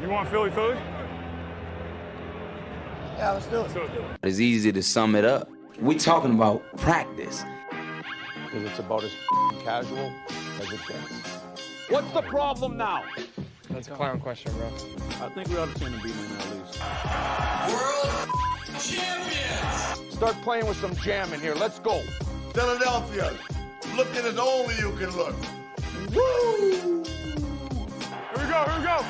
You want Philly? Yeah, let's do it. It's easy to sum it up. We're talking about practice. Because it's about as casual as it gets. What's the problem now? That's a clown question, bro. I think we ought to turn the beat in at least. World champions! Start playing with some jam in here. Let's go. Philadelphia, looking as only you can look. Woo! Here we go.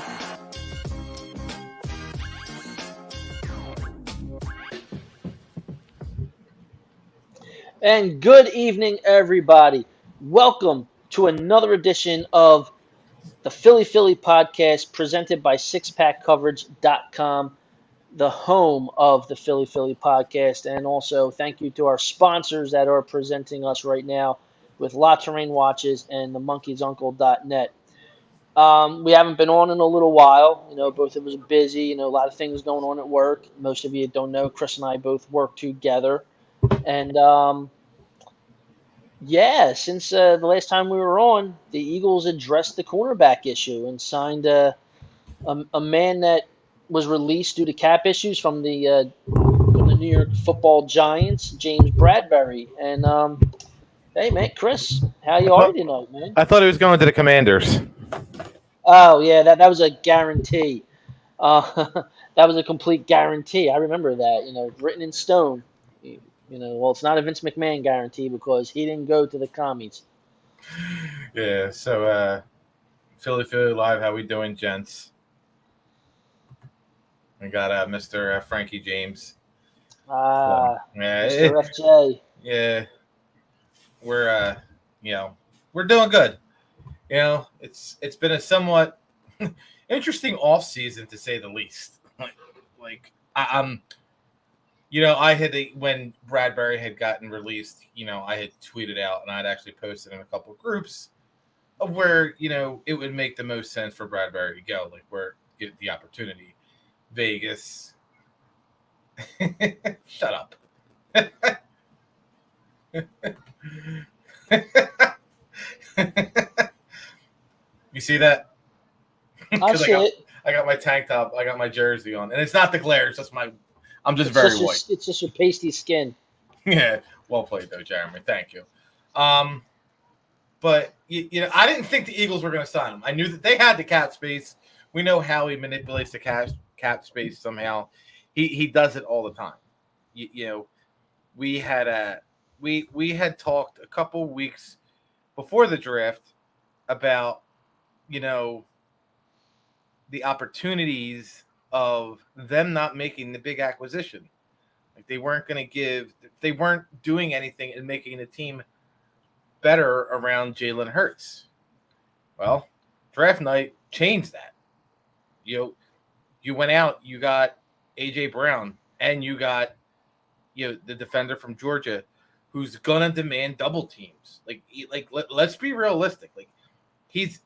And good evening, everybody. Welcome to another edition of the Philly podcast presented by SixPackCoverage.com, the home of the Philly podcast. And also thank you to our sponsors that are presenting us right now with La Terrain Watches and the Monkey'sUncle.net. We haven't been on in a little while. Both of us are busy. A lot of things going on at work. Most of you don't know, Chris and I both work together. And, since the last time we were on, the Eagles addressed the cornerback issue and signed a man that was released due to cap issues from the New York Football Giants, James Bradberry. And, hey, man, Chris, how you are tonight, man? I thought he was going to the Commanders. Oh, yeah, that was a guarantee. That was a complete guarantee. I remember that, written in stone. Well, it's not a Vince McMahon guarantee because he didn't go to the commies. Yeah, so Philly Live, how we doing, gents? We got Mr. Frankie James. Mr. FJ. Yeah, we're we're doing good. It's been a somewhat interesting offseason to say the least. I had when Bradberry had gotten released, I had tweeted out and I'd actually posted in a couple of groups of where, it would make the most sense for Bradberry to go, where get the opportunity. Vegas. Shut up. You see that? I see it. I got my tank top. I got my jersey on. And it's not the glare. It's just I'm just very white. It's just your pasty skin. Yeah. Well played, though, Jeremy. Thank you. But, I didn't think the Eagles were going to sign him. I knew that they had the cap space. We know how he manipulates the cap space somehow. He does it all the time. We had we had talked a couple weeks before the draft about, the opportunities of them not making the big acquisition. They weren't doing anything and making the team better around Jalen Hurts. Well, draft night changed that. You went out, you got AJ Brown, and you got the defender from Georgia who's gonna demand double teams. Let's be realistic. He's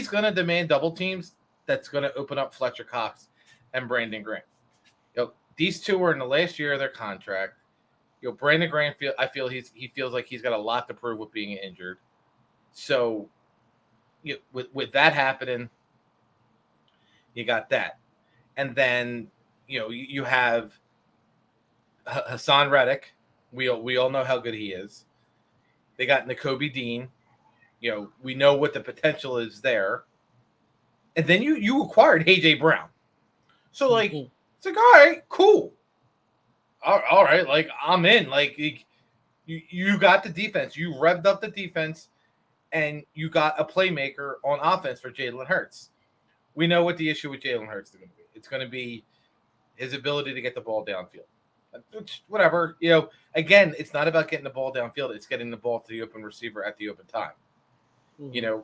gonna demand double teams. That's gonna open up Fletcher Cox and Brandon Graham. These two are in the last year of their contract. Brandon Graham I feel he feels like he's got a lot to prove with being injured. So, with that happening, you got that, and then you have Hassan Reddick. We all know how good he is. They got Nakobe Dean. We know what the potential is there, and then you acquired AJ Brown. So it's all right, cool. All right, I'm in. You got the defense. You revved up the defense, and you got a playmaker on offense for Jalen Hurts. We know what the issue with Jalen Hurts is going to be. It's going to be his ability to get the ball downfield. Whatever. Again, it's not about getting the ball downfield. It's getting the ball to the open receiver at the open time. Mm-hmm.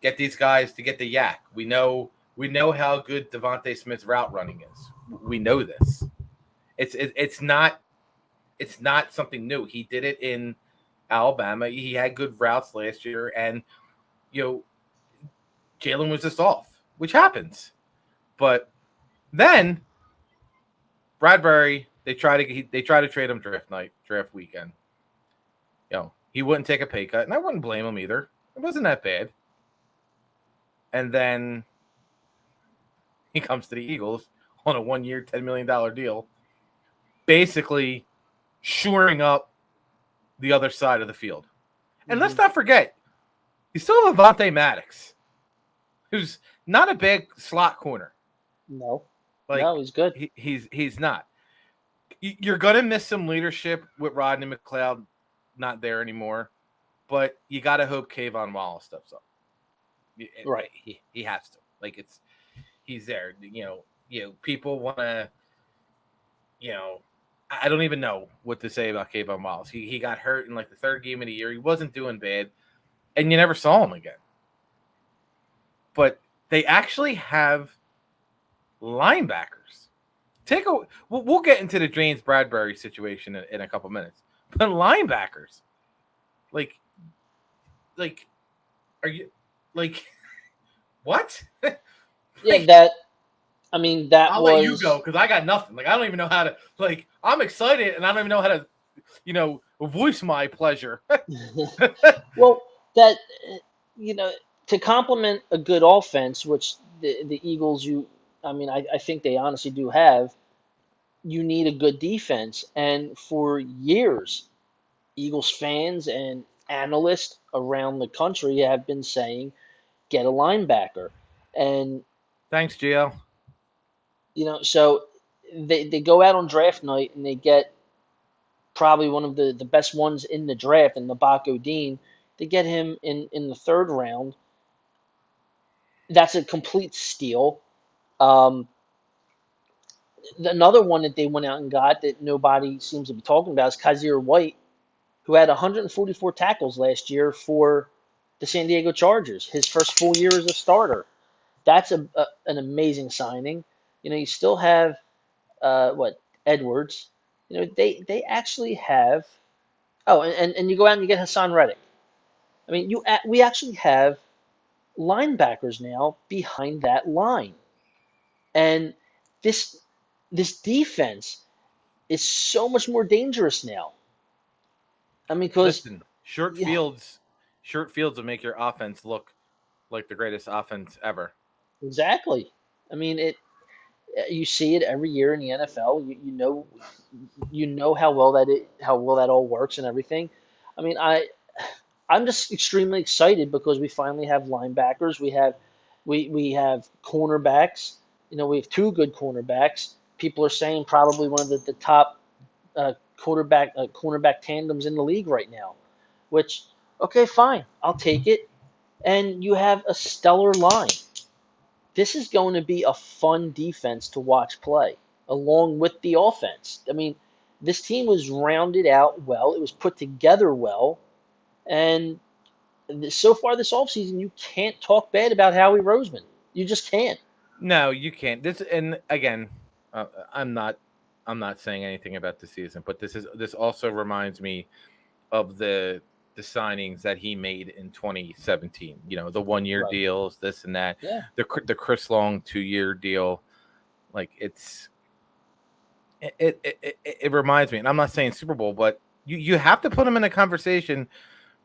Get these guys to get the yak. We know how good Devontae Smith's route running is. We know this. It's not something new. He did it in Alabama. He had good routes last year, and Jalen was just off, which happens. But then Bradberry, they try to trade him draft weekend. He wouldn't take a pay cut, and I wouldn't blame him either. It wasn't that bad. And then he comes to the Eagles on a 1-year, $10 million deal, basically shoring up the other side of the field. And let's not forget, you still have Avonte Maddox, who's not a big slot corner. No, Like, no, he's good. He's not. You're going to miss some leadership with Rodney McLeod not there anymore, but you got to hope Kayvon Wallace steps up. Right. He has to. Like, he's there. People want to, I don't even know what to say about Kayvon Wallace. He got hurt in like the third game of the year. He wasn't doing bad, and you never saw him again. But they actually have linebackers. We'll get into the James Bradberry situation in a couple minutes. But linebackers, like, are you like what? Yeah, that I'll let you go because I got nothing. Like, I don't even know how to. Like, I'm excited and I don't even know how to, voice my pleasure. Well, that to complement a good offense, which the Eagles, I think they honestly do have. You need a good defense, and for years, Eagles fans and analysts around the country have been saying, "Get a linebacker," and thanks, GL. So they go out on draft night and they get probably one of the best ones in the draft, in N'Baku Dean. They get him in the third round. That's a complete steal. Another one that they went out and got that nobody seems to be talking about is Kaiser White, who had 144 tackles last year for the San Diego Chargers, his first full year as a starter. That's an amazing signing. You still have Edwards. They actually have. Oh, and you go out and you get Hassan Reddick. We actually have linebackers now behind that line, and this defense is so much more dangerous now. Because short fields will make your offense look like the greatest offense ever. Exactly. You see it every year in the NFL. You know how well that all works and everything. I'm just extremely excited because we finally have linebackers. We have cornerbacks. We have two good cornerbacks. People are saying probably one of the top cornerback tandems in the league right now. Which, okay, fine, I'll take it. And you have a stellar line. This is going to be a fun defense to watch play, along with the offense. This team was rounded out well. It was put together well. And so far this offseason, you can't talk bad about Howie Roseman. You just can't. No, you can't. And again, I'm not saying anything about the season, but this also reminds me of the signings that he made in 2017. The 1-year deals, this and that. Yeah. The Chris Long 2-year deal. Like, it reminds me, and I'm not saying Super Bowl, but you have to put him in a conversation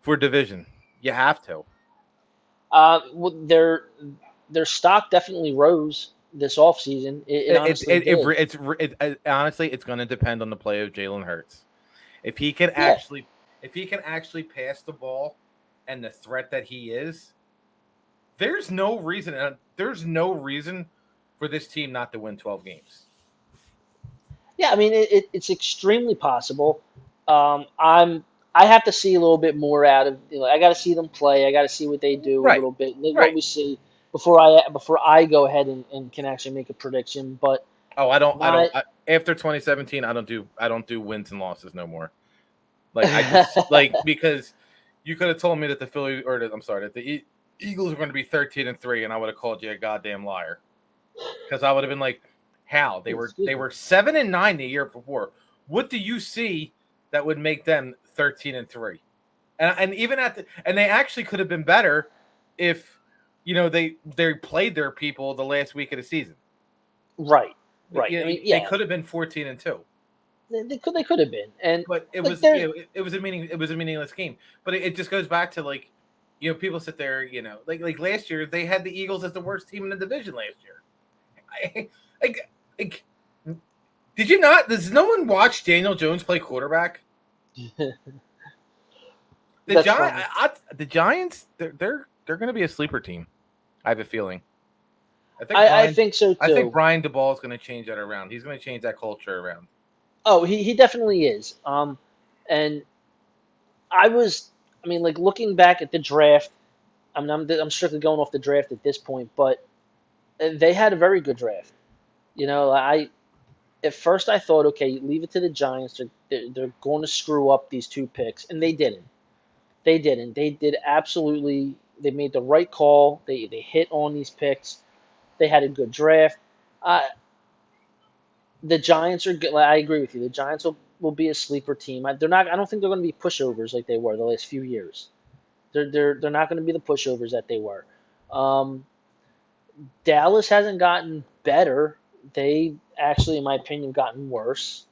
for division. You have to. Well, their stock definitely rose this offseason. Honestly, it's going to depend on the play of Jalen Hurts. If he can actually pass the ball and the threat that he is, there's no reason for this team not to win 12 games. Yeah, it's extremely possible. I have to see a little bit more out of. I got to see them play. I got to see what they do a little bit. What we see before I go ahead and can actually make a prediction. But I don't. After 2017, I don't do wins and losses no more. Because you could have told me that that the Eagles are going to be 13-3, and I would have called you a goddamn liar. Because I would have been like, how they were 7-9 the year before. What do you see that would make them 13-3? And even and they actually could have been better if they played their people the last week of the season. Right. They could have been 14-2. They could have been, but it was a meaningless game. But it just goes back to people sit there, like last year they had the Eagles as the worst team in the division last year. Like, did you not? Does no one watch Daniel Jones play quarterback? The Giants, they're going to be a sleeper team. I have a feeling. I think so too. I think Brian DeBall is going to change that around. He's going to change that culture around. Oh, he definitely is. And looking back at the draft, I'm strictly going off the draft at this point, but they had a very good draft. At first I thought, okay, leave it to the Giants. They're going to screw up these 2 picks, and they didn't. They did absolutely. They made the right call. They hit on these picks. They had a good draft. The Giants are good. I agree with you. The Giants will be a sleeper team. They're not. I don't think they're going to be pushovers like they were the last few years. They're not going to be the pushovers that they were. Dallas hasn't gotten better. They actually, in my opinion, gotten worse,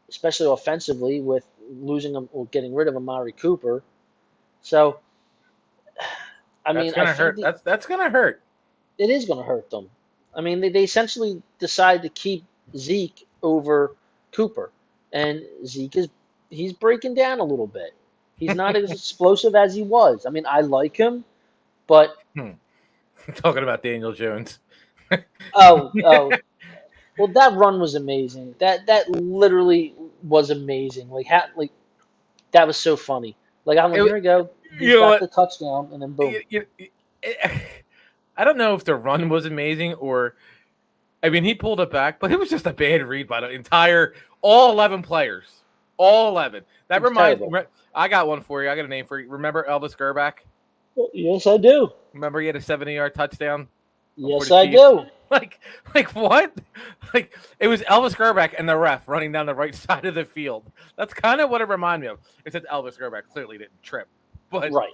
especially offensively with losing them or getting rid of Amari Cooper. So, That's going to hurt. That's going to hurt. It is going to hurt them. I mean, they essentially decided to keep Zeke over Cooper, and Zeke he's breaking down a little bit. He's not as explosive as he was. I mean, I like him, but talking about Daniel Jones. oh, well, that run was amazing. That literally was amazing. That was so funny. Here we go. He got the touchdown, and then boom. I don't know if the run was amazing or, I mean, he pulled it back, but it was just a bad read by the all 11 players. All 11. That reminds me. I got one for you. I got a name for you. Remember Elvis Gerback? Yes, I do. Remember he had a 70-yard touchdown? Yes, I do. Like what? Like it was Elvis Gerback and the ref running down the right side of the field. That's kind of what it reminded me of. Except Elvis Gerback clearly didn't trip. But right.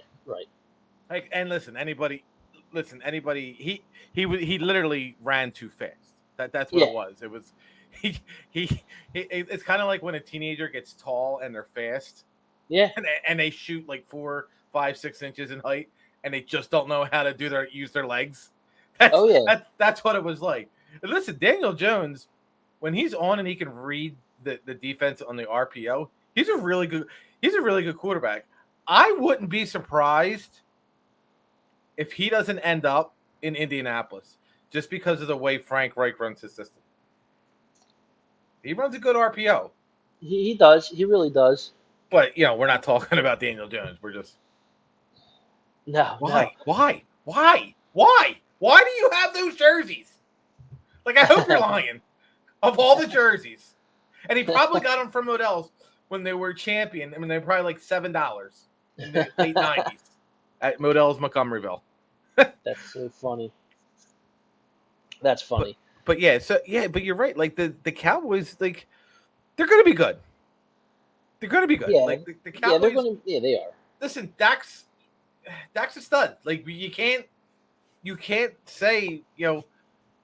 Like, and listen, anybody, he literally ran too fast. That's what it was. It was it's kind of like when a teenager gets tall and they're fast. Yeah. And they shoot like 4, 5, 6 inches in height, and they just don't know how to use their legs. That's what it was like. And listen, Daniel Jones, when he's on and he can read the defense on the RPO, he's a really good quarterback. I wouldn't be surprised if he doesn't end up in Indianapolis just because of the way Frank Reich runs his system. He runs a good RPO. He does. He really does. But, we're not talking about Daniel Jones. We're just... No. Why? Why do you have those jerseys? Like, I hope you're lying. Of all the jerseys. And he probably got them from Modell's when they were champion. I mean, they were probably like $7 in the late 90s at Modell's Montgomeryville. That's so funny. That's funny. But you're right. Like, the Cowboys, like, they're going to be good. They're going to be good. Yeah. Like, the Cowboys. They are. Listen, Dak's a stud. Like, you can't say,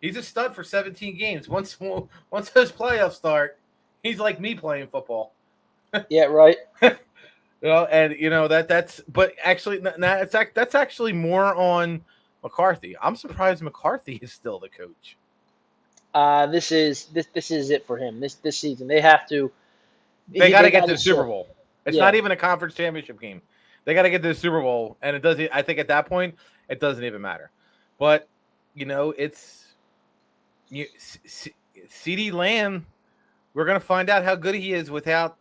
he's a stud for 17 games. Once those playoffs start, he's like me playing football. Yeah, right. That's but actually that's actually more on McCarthy. I'm surprised McCarthy is still the coach. This is it for him. This season. They have to. They got to get to the Super Bowl. It's not even a conference championship game. They got to get to the Super Bowl, and it doesn't. I think at that point, it doesn't even matter. But it's CeeDee Lamb. We're gonna find out how good he is without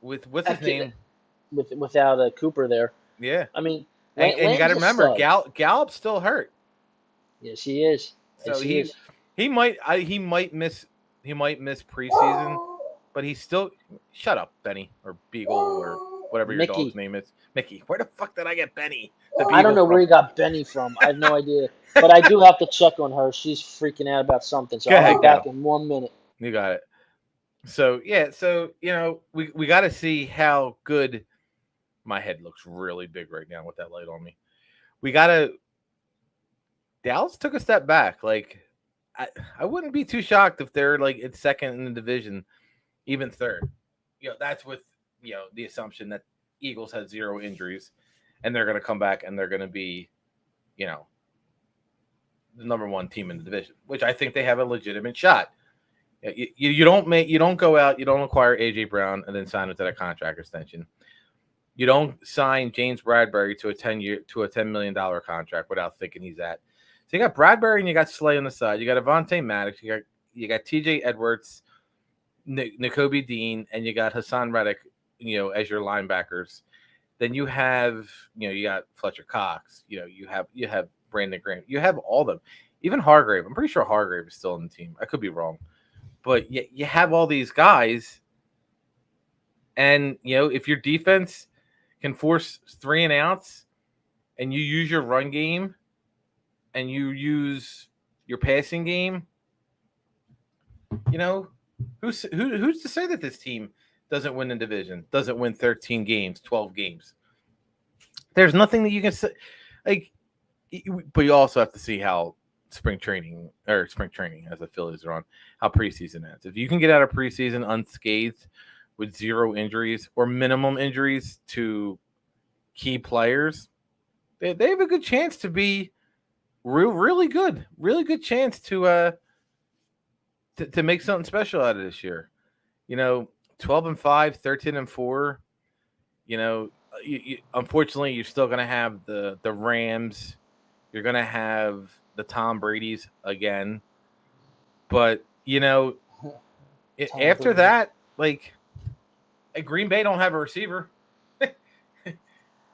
with what's his name without Cooper there. Yeah, I mean, and you got to remember Gallup's still hurt. Yes, he is. So he might miss preseason, but he's still shut up, Benny or Beagle or whatever your dog's name is. Mickey. Where the fuck did I get Benny? I don't know where you got Benny from. I have no idea. But I do have to check on her. She's freaking out about something. So I'll be back in 1 minute. You got it. So we got to see how good. My head looks really big right now with that light on me. Dallas took a step back. Like I wouldn't be too shocked if they're like in second in the division, even third. That's with the assumption that Eagles had 0 injuries, and they're going to come back and they're going to be, the number one team in the division, which I think they have a legitimate shot. You don't go out, you don't acquire AJ Brown and then sign him to that contract extension. You don't sign James Bradberry to a $10 million contract without thinking he's that. So you got Bradberry and you got Slay on the side. You got Avonte Maddox. You got TJ Edwards, Nakobe Dean, and you got Hassan Reddick, as your linebackers. Then you have, you got Fletcher Cox. You have Brandon Graham. You have all of them. Even Hargrave. I'm pretty sure Hargrave is still on the team. I could be wrong. But you have all these guys. And, if your defense can force 3 and outs and you use your run game and you use your passing game, who's to say that this team doesn't win the division, doesn't win 13 games, 12 games? There's nothing that you can say. But you also have to see how spring training as the Phillies are on, how preseason ends. If you can get out of preseason unscathed with 0 injuries or minimum injuries to key players, they have a good chance to be really good chance to make something special out of this year. 12-5, 13-4. Unfortunately, you're still going to have the Rams. You're going to have the Tom Brady's again. But, after that, Green Bay don't have a receiver.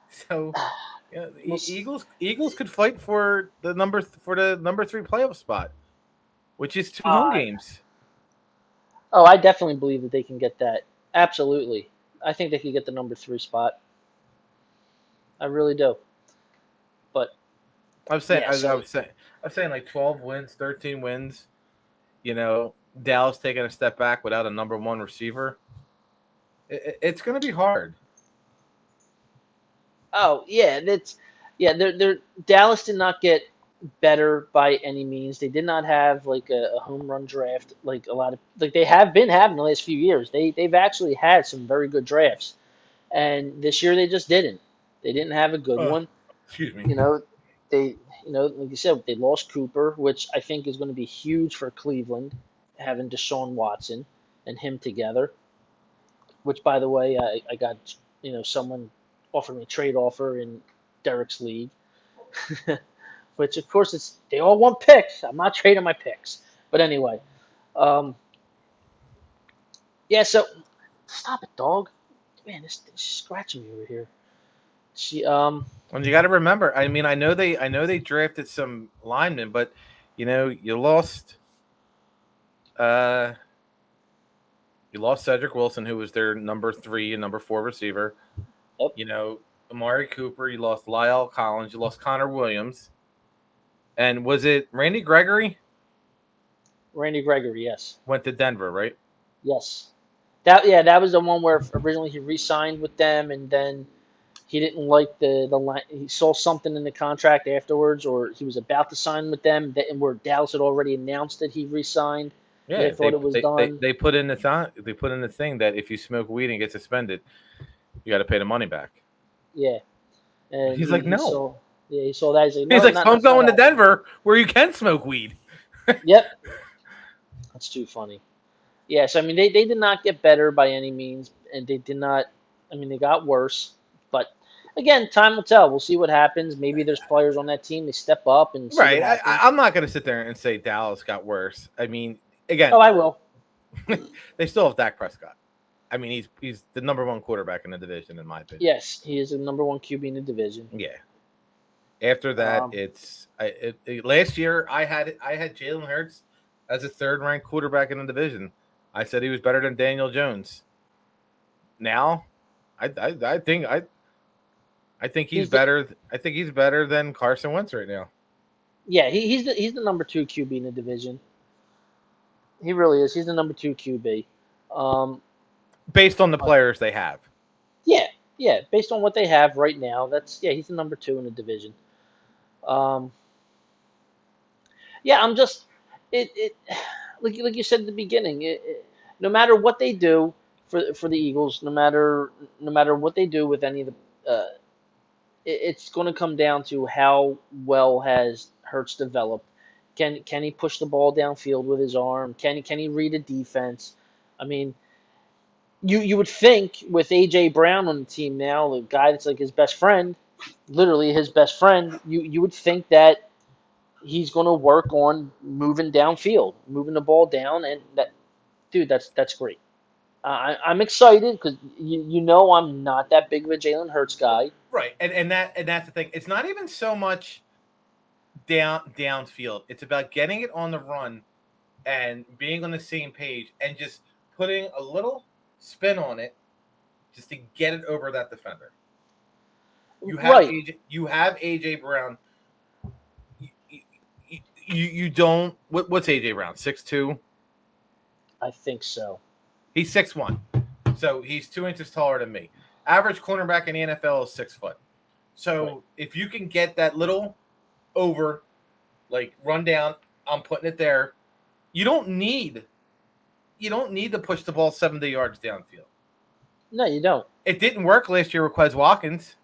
So, the Eagles could fight for the number 3 playoff spot, which is 2 home games. Oh, I definitely believe that they can get that. Absolutely. I think they could get the number 3 spot. I really do. But I'm saying 12 wins, 13 wins. Dallas taking a step back without a number 1 receiver. It's going to be hard. Oh yeah, Dallas did not get better by any means. They did not have a home run draft like a lot of they have been having the last few years. They've actually had some very good drafts, and this year they just didn't. They didn't have a good one. Excuse me. They like you said, they lost Cooper, which I think is going to be huge for Cleveland, having Deshaun Watson and him together. Which, by the way, I got someone offered me a trade offer in Derek's league, which of course they all want picks. I'm not trading my picks, but anyway, yeah. So stop it, dog. Man, this is scratching me over here. And you got to remember. I mean, I know they drafted some linemen, but you lost. You lost Cedric Wilson, who was their number 3 and number 4 receiver. Yep. Amari Cooper. You lost Lyle Collins. You lost Connor Williams. And was it Randy Gregory? Randy Gregory, yes. Went to Denver, right? Yes. That was the one where originally he re-signed with them, and then he didn't like the line. He saw something in the contract afterwards, or he was about to sign with them, and where Dallas had already announced that he re-signed. Yeah, they thought it was done. They put in the thing that if you smoke weed and get suspended, you got to pay the money back. Yeah, and he's like, no. He saw that. He's like, no, he's like, I'm going to Denver where you can smoke weed. Yep, that's too funny. Yeah, so I mean, they did not get better by any means, and they did not. I mean, they got worse. But again, time will tell. We'll see what happens. Maybe there's players on that team they step up and see right. What happens. I'm not going to sit there and say Dallas got worse. I mean. Again, I will. They still have Dak Prescott. I mean, he's the number 1 quarterback in the division, in my opinion. Yes, he is the number 1 QB in the division. Yeah. After that, last year I had Jalen Hurts as a 3rd-ranked quarterback in the division. I said he was better than Daniel Jones. Now, I think he's better. I think he's better than Carson Wentz right now. Yeah, he's the number 2 QB in the division. He really is. He's the number 2 QB. Based on the players they have. Yeah. Based on what they have right now, he's the number 2 in the division. I'm just like you said at the beginning. No matter what they do for the Eagles, no matter what they do with any of the, it's going to come down to how well has Hurts developed Can he push the ball downfield with his arm? Can he read a defense? I mean, you would think with A.J. Brown on the team now, the guy that's like his best friend, literally his best friend, you would think that he's going to work on moving downfield, moving the ball down, and that's great. I'm excited because you know I'm not that big of a Jalen Hurts guy. Right, and that's the thing. It's not even so much downfield. It's about getting it on the run and being on the same page and just putting a little spin on it just to get it over that defender. You have Right. AJ Brown. You don't. What's AJ Brown? 6'2"? I think so. He's 6'1", so he's 2 inches taller than me. Average cornerback in the NFL is 6 foot. So Right. if you can get that little over, like run down, I'm putting it there. You don't need to push the ball 70 yards downfield. No, you don't. It didn't work last year with Quez Watkins.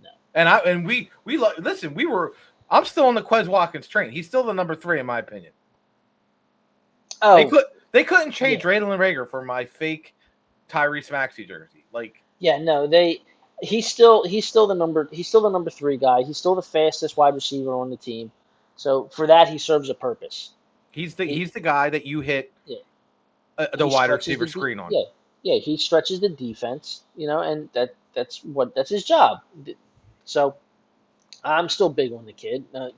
No. And we listen. I'm still on the Quez Watkins train. He's still the number 3 in my opinion. Oh, They couldn't trade Raylan Rager for my fake Tyrese Maxey jersey. Like, yeah, no, he's still the number 3 guy. He's still the fastest wide receiver on the team. So for that, he serves a purpose. he's the guy that you hit Yeah. the He wide stretches receiver the screen on. Yeah, he stretches the defense, and that's his job. So I'm still big on the kid. Like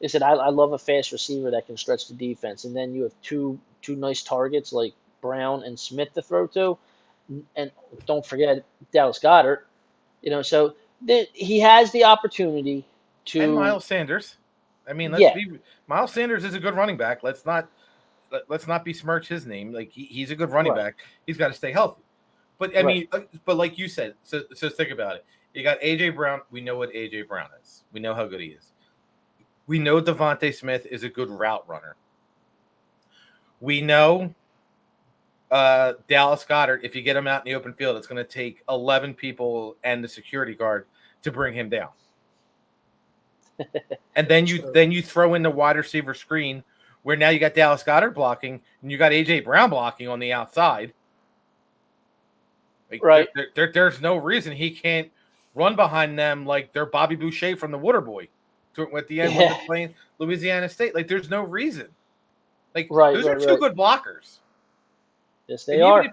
I said, I love a fast receiver that can stretch the defense, and then you have two nice targets like Brown and Smith to throw to, and don't forget Dallas Goedert. So he has the opportunity to. And Miles Sanders. I mean, Miles Sanders is a good running back. Let's not besmirch his name. Like he's a good running back. He's got to stay healthy. But I mean, but like you said, so think about it. You got AJ Brown. We know what AJ Brown is. We know how good he is. We know Devontae Smith is a good route runner. We know Dallas Goedert, if you get him out in the open field, it's going to take 11 people and the security guard to bring him down. And then you throw in the wide receiver screen where now you got Dallas Goedert blocking and you got AJ Brown blocking on the outside. Like, right. There's no reason he can't run behind them like they're Bobby Boucher from the Waterboy at the end when they're playing Louisiana State. Like there's no reason. Like those are two good blockers. Yes, they are.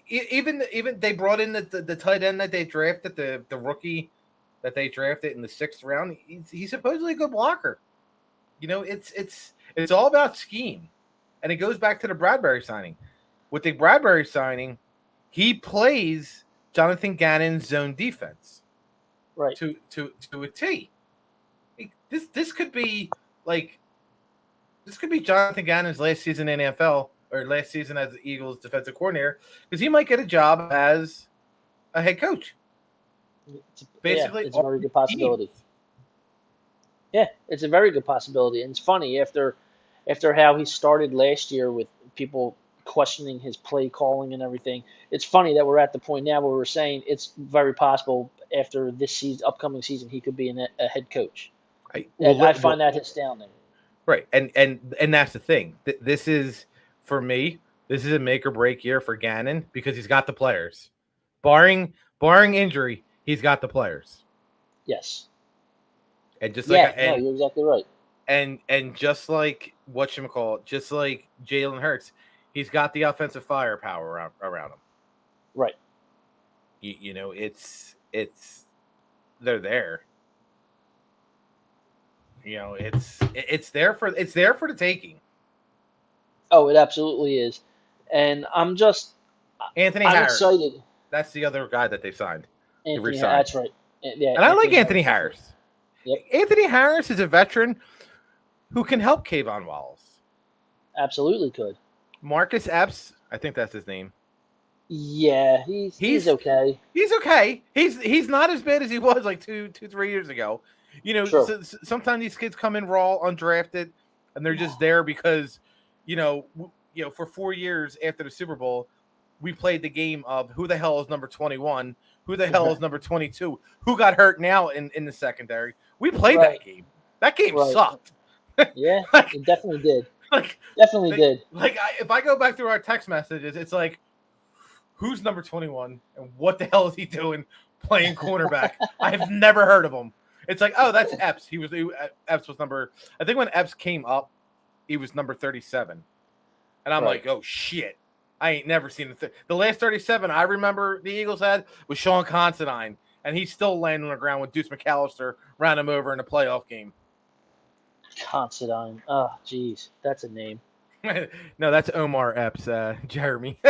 Even they brought in the tight end that they drafted, the rookie that they drafted in the 6th round. He's supposedly a good blocker. It's all about scheme, and it goes back to the Bradberry signing. With the Bradberry signing, he plays Jonathan Gannon's zone defense, right? To a T. This could be Jonathan Gannon's last season in NFL or last season as the Eagles defensive coordinator because he might get a job as a head coach. Basically, it's a very good possibility. Yeah, it's a very good possibility. And it's funny after how he started last year with people questioning his play calling and everything. It's funny that we're at the point now where we're saying it's very possible after this upcoming season, he could be a head coach. I find that astounding. Right, and that's the thing. This is, for me, this is a make or break year for Gannon because he's got the players. Barring injury, he's got the players. Yes. And just you're exactly right. And just like just like Jalen Hurts, he's got the offensive firepower around him. Right. It's they're there. It's there for the taking. Oh, it absolutely is. And I'm Harris. Excited. That's the other guy that they signed. That's right. Yeah, and I like Anthony Harris. Yep. Anthony Harris is a veteran who can help Kayvon Wallace. Absolutely could. Marcus Epps, I think that's his name. Yeah, he's okay. He's okay. He's not as bad as he was like 3 years ago. Sometimes these kids come in raw, undrafted, and they're just there because, for 4 years after the Super Bowl, we played the game of who the hell is number 21, who the hell is number 22, who got hurt now in the secondary. We played that game. That game sucked. Yeah, Like- it definitely did. Like, Definitely did. if I go back through our text messages, it's like, who's number 21 and what the hell is he doing playing cornerback? I have never heard of him. It's like, oh, that's Epps. Epps was number. I think when Epps came up, he was number 37, and I'm like, oh shit, I ain't never seen the last 37 I remember the Eagles had was Sean Considine, and he's still laying on the ground with Deuce McAllister ran him over in a playoff game. Considine. Oh, jeez, that's a name. No, that's Omar Epps, Jeremy.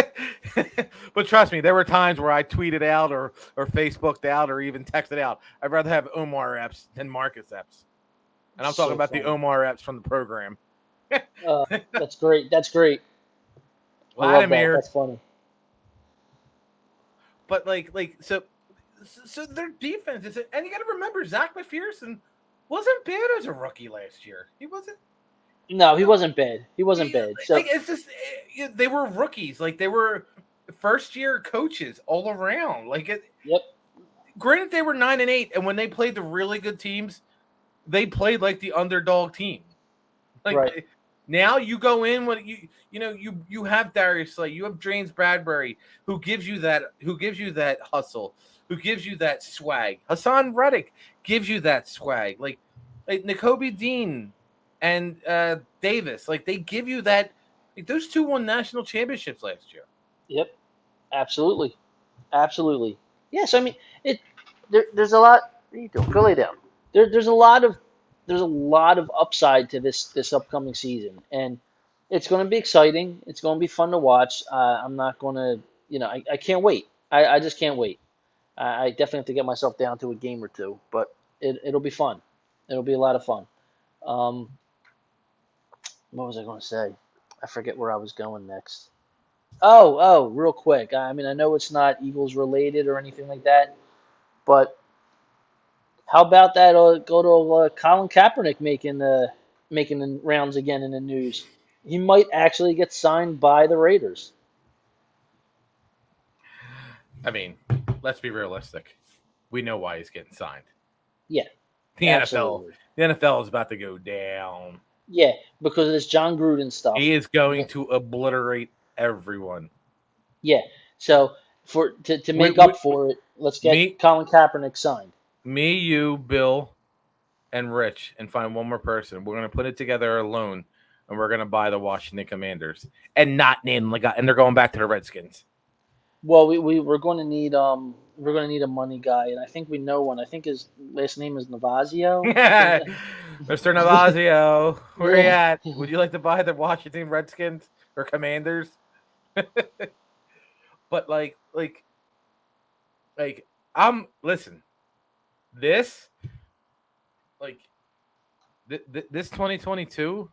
But trust me, there were times where I tweeted out or Facebooked out or even texted out. I'd rather have Omar Epps than Marcus Epps. And I'm talking about funny. the Omar Epps from the program. That's great. That's great. I love that. Vladimir. That's funny. But so their defense is, and you got to remember Zach McPherson wasn't bad as a rookie last year. He wasn't. No, he wasn't bad. He wasn't bad. So It's just they were rookies. Like, they were first year coaches all around. Yep. Granted, they were 9-8, and when they played the really good teams, they played like the underdog team. Right. Now you go in when you have Darius Slay, you have James Bradberry, who gives you that hustle, who gives you that swag. Hassan Reddick gives you that swag. Like Nakobe Dean and Davis, like, they give you that. Like, those two won national championships last year. Yep. Absolutely. Absolutely. Yes, I mean there's a lot. What are you doing? Go lay down. There's a lot of upside to this upcoming season, and it's going to be exciting. It's going to be fun to watch. I'm not going to, I can't wait. I just can't wait. I definitely have to get myself down to a game or two, but it'll be fun. It'll be a lot of fun. What was I going to say? I forget where I was going next. Oh, real quick. I mean, I know it's not Eagles related or anything like that, but how about that? Go to Colin Kaepernick making the rounds again in the news. He might actually get signed by the Raiders. I mean, let's be realistic. We know why he's getting signed. Yeah. The absolutely. NFL is about to go down. Yeah, because of this John Gruden stuff. He is going to obliterate everyone. Yeah. So to make up for it, let's get Colin Kaepernick signed. Me, you, Bill, and Rich, and find one more person. We're going to put it together alone, and we're going to buy the Washington Commanders, and not name the guy. And they're going back to the Redskins. Well, we're going to need a money guy, and I think we know one. I think his last name is Navazio. Mr. Navazio, where you at? Would you like to buy the Washington Redskins or Commanders? But listen. This 2022,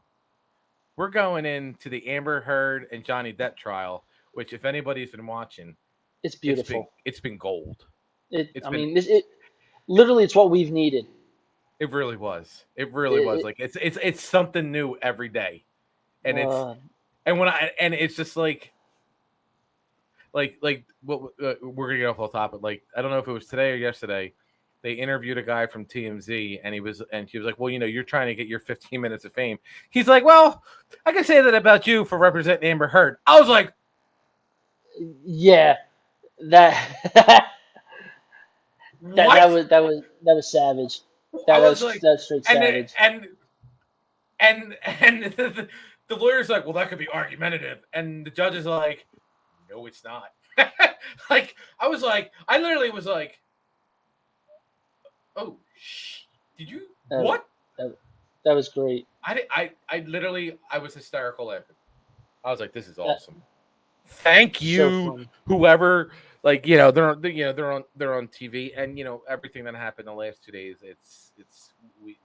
we're going into the Amber Heard and Johnny Depp trial, which, if anybody's been watching, it's beautiful. It's been gold. Literally, it's what we've needed. It really was. It really was. Like, it's something new every day, and it's just like what we're gonna get off the topic. Like, I don't know if it was today or yesterday. They interviewed a guy from TMZ, and he was like, well, you're trying to get your 15 minutes of fame. He's like, well, I can say that about you for representing Amber Heard. I was like, yeah, that was savage. That was straight savage. And the lawyer's like, well, that could be argumentative, and the judge is like, no, it's not. Like, I literally was like, oh, did you what? That was great. I literally was hysterical laughing. I was like, this is awesome. Thank you, so whoever. Like, they're on TV, and everything that happened the last 2 days.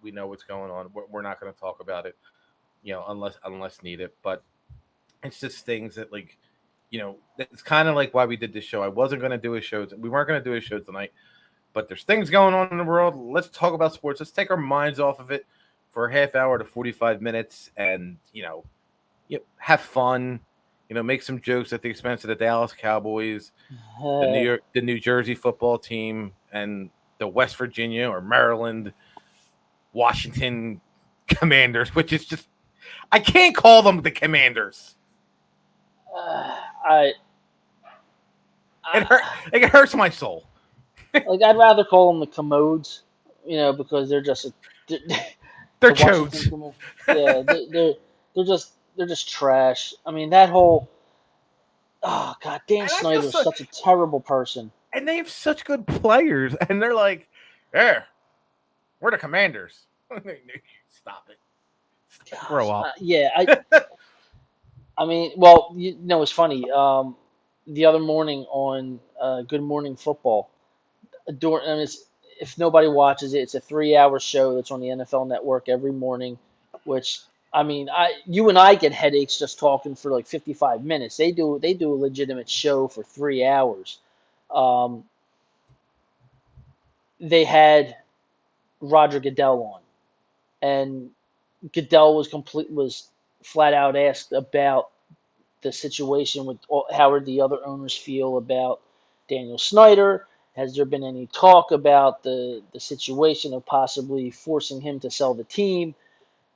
We know what's going on. We're not going to talk about it, unless needed. But it's just things that, like, it's kind of like why we did this show. I wasn't going to do a show. We weren't going to do a show tonight. But there's things going on in the world. Let's talk about sports. Let's take our minds off of it for a half hour to 45 minutes and, have fun, make some jokes at the expense of the Dallas Cowboys, the New Jersey football team, and the West Virginia or Maryland, Washington Commanders, which is just I can't call them the Commanders. It hurts my soul. Like I'd rather call them the Commodes, because they're just They're chodes. Yeah, they're just trash. I mean that whole Dan Snyder is such a terrible person. And they have such good players, and they're like, "Yeah, we're the Commanders." Stop it. Grow up. I mean, well, it's funny. The other morning on Good Morning Football, if nobody watches it, it's a 3-hour show that's on the NFL Network every morning. Which I mean, you and I get headaches just talking for like 55 minutes. They do a legitimate show for 3 hours. They had Roger Goodell on, and Goodell was flat out asked about the situation with how the other owners feel about Daniel Snyder. Has there been any talk about the situation of possibly forcing him to sell the team?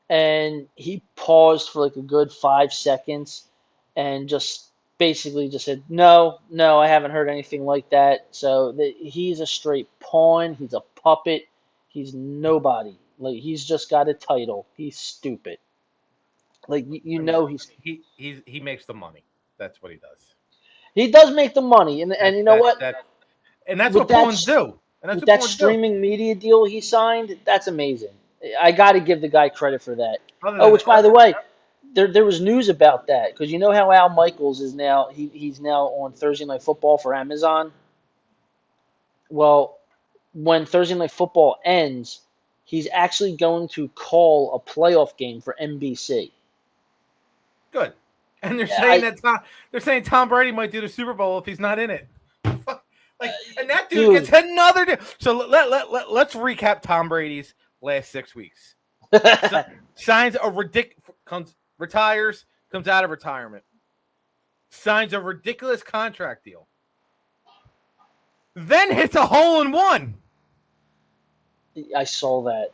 And he paused for like a good 5 seconds and just basically just said, no, I haven't heard anything like that. So he's a straight pawn. He's a puppet. He's nobody. Like he's just got a title. He's stupid. Like he makes the money. That's what he does. He does make the money, and you know what? That's what pawns do. And with that streaming media deal he signed, that's amazing. I got to give the guy credit for that. Which by the way, there was news about that because you know how Al Michaels is now he's now on Thursday Night Football for Amazon. Well, when Thursday Night Football ends, he's actually going to call a playoff game for NBC. Good. And they're saying Tom Brady might do the Super Bowl if he's not in it. And that dude gets another deal. So let's recap Tom Brady's last 6 weeks. Signs a retires, comes out of retirement. Signs a ridiculous contract deal. Then hits a hole-in-one. I saw that.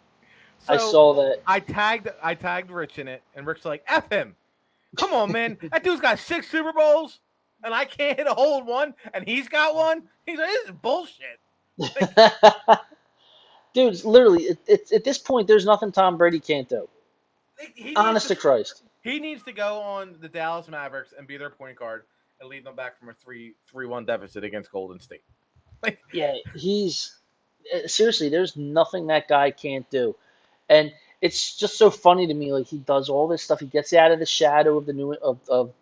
I tagged Rich in it, and Rick's like, F him. Come on, man. That dude's got 6 Super Bowls, and I can't hit a hole-in-one, and he's got one? He's like, this is bullshit. Dude, literally, at this point, there's nothing Tom Brady can't do. Honest to Christ. He needs to go on the Dallas Mavericks and be their point guard and lead them back from a 3-1 deficit against Golden State. Seriously, there's nothing that guy can't do. And it's just so funny to me. Like he does all this stuff. He gets out of the shadow of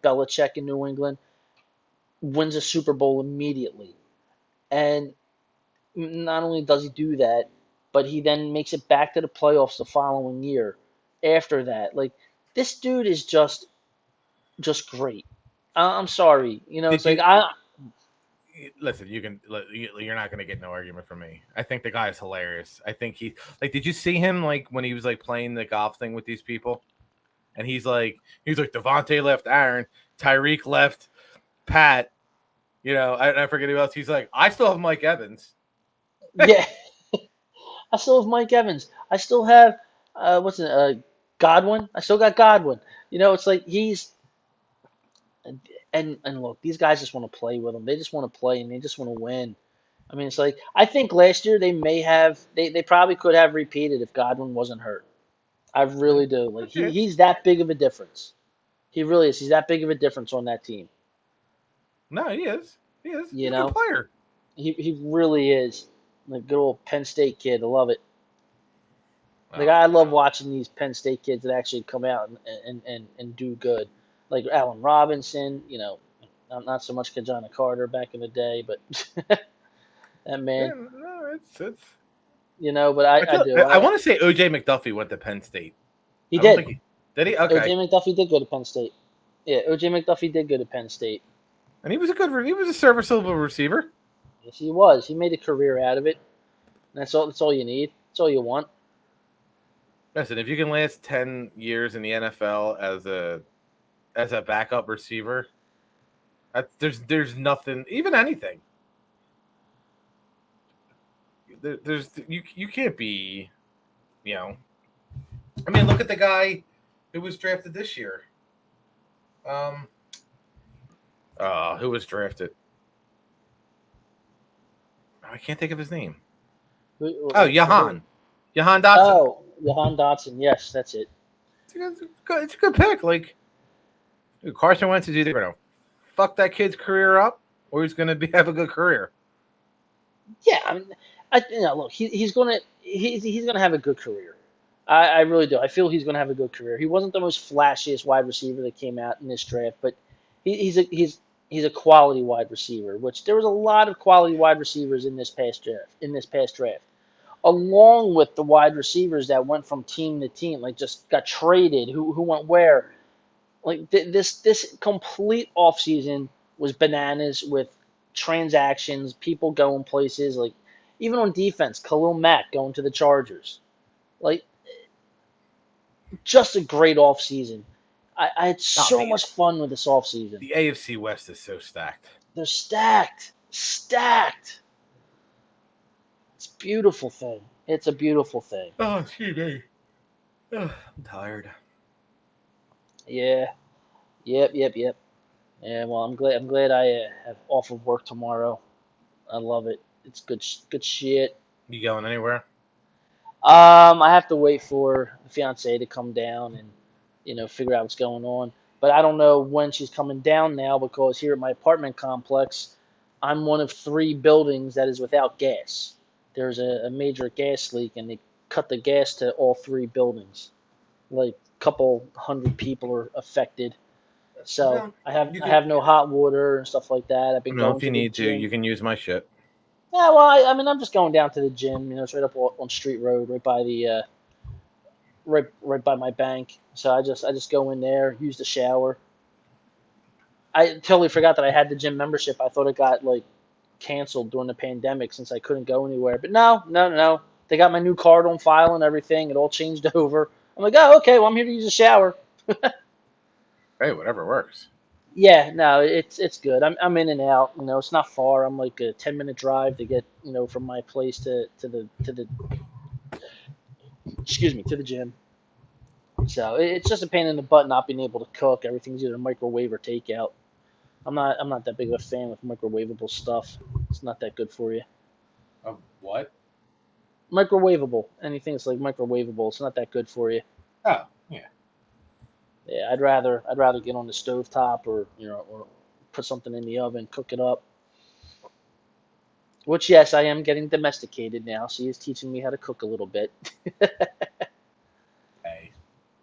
Belichick in New England, wins a Super Bowl immediately, and not only does he do that, but he then makes it back to the playoffs the following year. After that, like this dude is just great. I'm sorry, Listen, you're not going to get no argument from me. I think the guy is hilarious. I think did you see him when he was playing the golf thing with these people? And he's like Devontae left Aaron, Tyreek left Pat, I forget who else. He's like, I still have Mike Evans. Yeah. I still have Mike Evans. I still have Godwin. I still got Godwin. It's like he's and look, these guys just want to play with him. They just want to play and they just want to win. I mean, it's like I think last year they probably could have repeated if Godwin wasn't hurt. I really do. Like he's that big of a difference. He really is. He's that big of a difference on that team. No, he is. He is. He's a good player. He really is. Like good old Penn State kid. I love it. Like I love watching these Penn State kids that actually come out and do good. Like Allen Robinson, not so much Kajana Carter back in the day, but that man. Yeah, no, it's. But I do. I want to say O.J. McDuffie went to Penn State. He did. Did he? Okay. O.J. McDuffie did go to Penn State. Yeah, O.J. McDuffie did go to Penn State. And he was a serviceable receiver. Yes, he was. He made a career out of it. And that's all you need. That's all you want. Listen, if you can last 10 years in the NFL as a backup receiver, there's nothing, even anything. You can't be, I mean, look at the guy who was drafted this year. Who was drafted? I can't think of his name. Jahan Dotson. Oh, Jahan Dotson. Yes, that's it. It's a good pick. Like, dude, Carson Wentz is either going to fuck that kid's career up or he's going to have a good career. Yeah, I mean, look, he's gonna have a good career. I really do. I feel he's gonna have a good career. He wasn't the most flashiest wide receiver that came out in this draft, but he's a quality wide receiver. Which there was a lot of quality wide receivers in this past draft, along with the wide receivers that went from team to team, like just got traded. Who went where? Like this complete offseason was bananas with transactions, people going places, like even on defense, Khalil Mack going to the Chargers. Like, just a great offseason. I had so much fun with this offseason. The AFC West is so stacked. They're stacked. Stacked. It's a beautiful thing. It's a beautiful thing. Oh, excuse me. I'm tired. Yeah. Yep. Yeah, well, I'm glad I have off of work tomorrow. I love it. It's good shit. You going anywhere? I have to wait for the fiance to come down and, figure out what's going on. But I don't know when she's coming down now because here at my apartment complex, I'm one of 3 buildings that is without gas. There's a major gas leak and they cut the gas to all 3 buildings. Like a couple hundred people are affected. So I have no hot water and stuff like that. I've been going. If you need to, you can use my shit. Yeah, well, I mean, I'm just going down to the gym. It's right up on Street Road, right by the right by my bank. So I just go in there, use the shower. I totally forgot that I had the gym membership. I thought it got canceled during the pandemic since I couldn't go anywhere. But no. They got my new card on file and everything. It all changed over. I'm like, oh, okay. Well, I'm here to use a shower. Hey, whatever works. Yeah, no, it's good. I'm in and out. It's not far. I'm like a 10-minute drive to get from my place to the gym. So it's just a pain in the butt not being able to cook. Everything's either microwave or takeout. I'm not that big of a fan with microwavable stuff. It's not that good for you. Of what? Microwavable. Anything that's like microwavable, it's not that good for you. Oh, yeah. Yeah, I'd rather get on the stovetop or put something in the oven, cook it up. Which, yes, I am getting domesticated now. She is teaching me how to cook a little bit. Hey,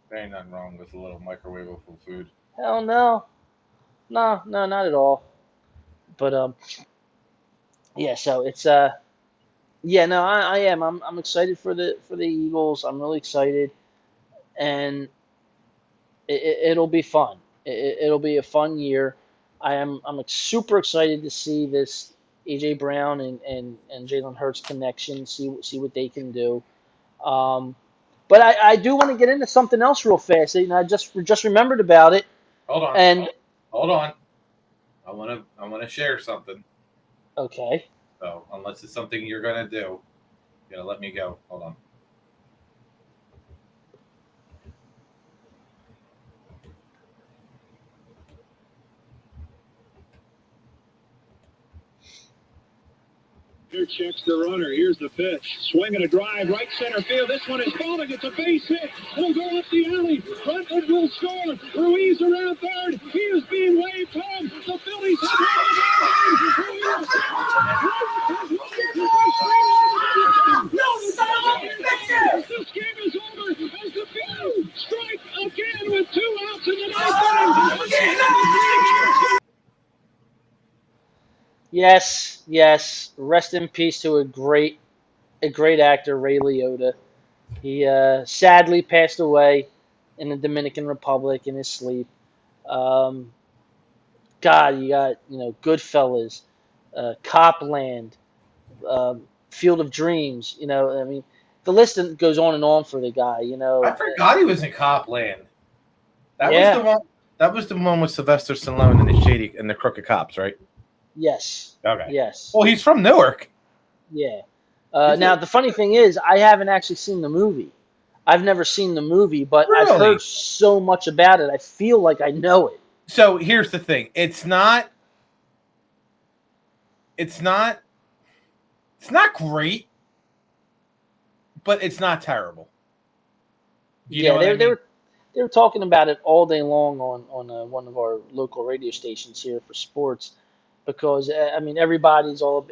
there ain't nothing wrong with a little microwavable food. Hell no. No, not at all. But yeah, so it's yeah, no, I am. I'm excited for the Eagles. I'm really excited, and it'll be fun. It'll be a fun year. I'm super excited to see this AJ Brown and Jalen Hurts connection. See what they can do. But I do want to get into something else real fast. I just remembered about it. Hold on. And hold on. I want to share something. Okay. So unless it's something you're gonna do, you gotta let me go. Hold on. Here checks the runner. Here's the pitch. Swing and a drive, right center field. This one is falling. It's a base hit. It'll go up the alley. Brentwood will score. Ruiz around third. He is being waved home. The Phillies have this game is over as the Phillies strike again with 2 outs in the ninth inning. Yes. Rest in peace to a great actor, Ray Leota. He sadly passed away in the Dominican Republic in his sleep. God, you got Goodfellas, Copland, Field of Dreams. I mean, the list goes on and on for the guy. I forgot he was in Copland. That Yeah. was the one. That was the one with Sylvester Stallone and the shady and the crooked cops, right? Yes. Okay. Yes. Well, he's from Newark. Yeah. Now, the funny thing is, I haven't actually seen the movie. I've never seen the movie, but I've Really? heard so much about it. I feel like I know it. So here's the thing. It's not great, but it's not terrible. You know what I mean? They were talking about it all day long on one of our local radio stations here for sports, because I mean everybody's all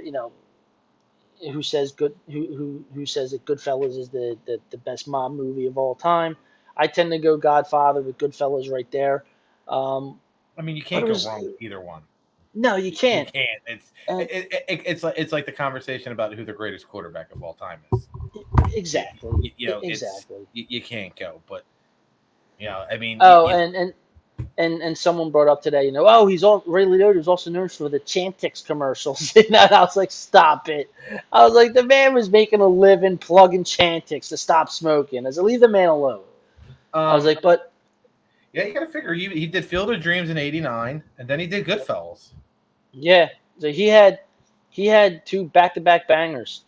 who says who says that Goodfellas is the best mob movie of all time. I tend to go Godfather with Goodfellas right there. I mean, you But can't it go was wrong with either one. no, you You can't. can't. And It's like the conversation about who the greatest quarterback of all time is. exactly, Exactly. You can't go, but I mean. Oh, and someone brought up today, oh, Ray Liotta is also known for the Chantix commercials. And I was like, stop it. I was like, the man was making a living plugging Chantix to stop smoking. I said, leave the man alone. I was like, but yeah, you got to figure he did Field of Dreams in '89, and then he did Goodfellas. yeah, so he had 2 back-to-back bangers.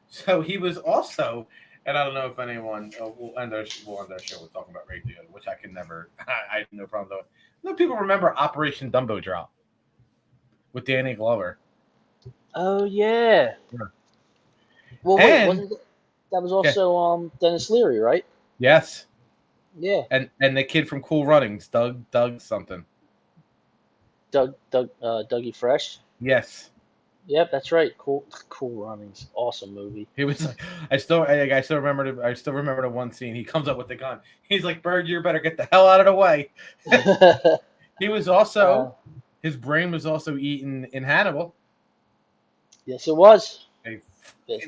So he was also, and I don't know if anyone we'll end our show with talking about Ray Liotta, which I can never. I have no problem with. No people remember Operation Dumbo Drop with Danny Glover. Oh yeah. Yeah. Well, wait, that was also Dennis Leary, right? Yes. Yeah. And the kid from Cool Runnings, Doug something. Dougie Fresh. Yes. Yep, that's right. Cool Runnings, awesome movie. He was like, I still remember the one scene. He comes up with the gun. He's like, "Bird, you better get the hell out of the way." He was also, his brain was also eaten in Hannibal. Yes, it was. Yes,